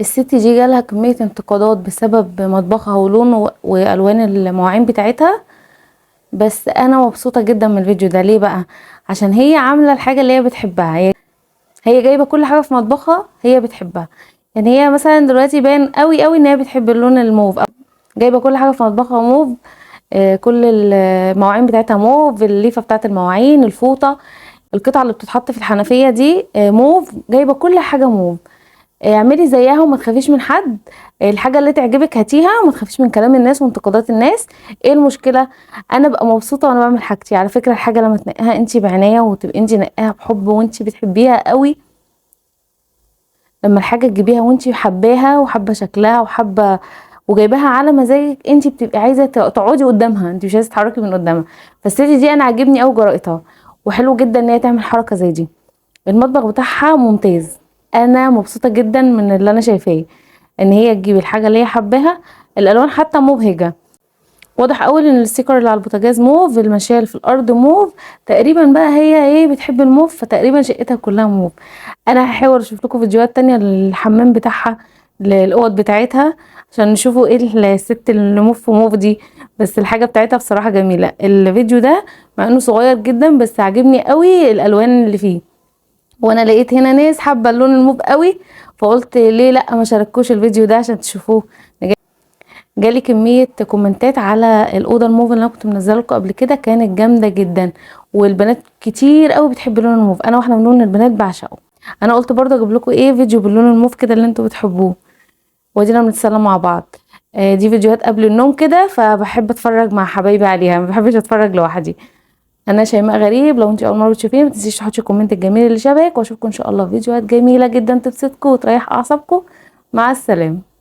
الست دي جالها كمية انتقادات بسبب مطبخها ولون والوان المواعين بتاعتها، بس انا مبسوطة جدا من الفيديو ده. ليه بقى؟ عشان هي عاملة الحاجة اللي هي بتحبها. هي جايبة كل حاجة في مطبخها هي بتحبها. يعني هي مثلا دلوقتي باين قوي قوي ان هي بتحب اللون الموف، جايبة كل حاجة في مطبخها موف. كل المواعين بتاعتها موف، الليفة بتاعت المواعين، الفوطة، القطعة اللي بتتحط في الحنفية دي موف، جايبة كل حاجة موف. اعملي زيها وما تخافيش من حد. الحاجة اللي تعجبك هاتيها وما تخافيش من كلام الناس وانتقادات الناس. ايه المشكلة؟ انا ببقى مبسوطة وانا بعمل حاجتي. على فكرة الحاجة لما تنقيها انتي بعناية وتبقي انتي نقاها بحب وانتي بتحبيها قوي، لما الحاجة تجيبيها وانتي حباها وحابة شكلها وحابة وجايباها على مزاجك، انتي بتبقي عايزة تقعدي قدامها، انتي مش عايزة تتحركي من قدامها. فالست دي انا عاجبني قوي جرأتها، وحلو جدا ان هي تعمل حركة زي دي. المطبخ بتاعها ممتاز. انا مبسوطة جدا من اللي انا شايفاه، ان هي تجيب الحاجة اللي هي حباها. الالوان حتى مبهجة، واضح قوي ان الستيكر اللي على البوتاجاز موف، المشاية اللي في الارض موف. تقريبا بقى هي ايه بتحب الموف، فتقريبا شقتها كلها موف. انا هحاول اشوف لكم فيديوهات تانية للحمام بتاعها، للاوض بتاعتها، عشان نشوفوا ايه الست اللي موف موف دي. بس الحاجة بتاعتها بصراحة جميلة. الفيديو ده مع انه صغير جدا بس عاجبني قوي الالوان اللي فيه، وانا لقيت هنا ناس حابة اللون الموف قوي، فقلت ليه لا ما شاركوش الفيديو ده عشان تشوفوه. جالي كمية كومنتات على الأوضة الموف اللي أنا كنت منزله لكم قبل كده، كانت جامدة جدا، والبنات كتير قوي بتحب لون الموف. أنا واحدة من لون البنات بعشقه. أنا قلت برضه أجيب لكم إيه فيديو باللون الموف كده اللي انتوا بتحبوه، ودينا بنتسلى مع بعض. دي فيديوهات قبل النوم كده، فبحب اتفرج مع حبايبي عليها، ما بحبش اتفرج لوحدي. انا شيماء غريب. لو انت اول مره تشوفيني ما تنسيش تحطي الكومنت الجميل اللي شبهك، واشوفكم ان شاء الله في فيديوهات جميله جدا تبسطكم وتريح اعصابكم. مع السلامه.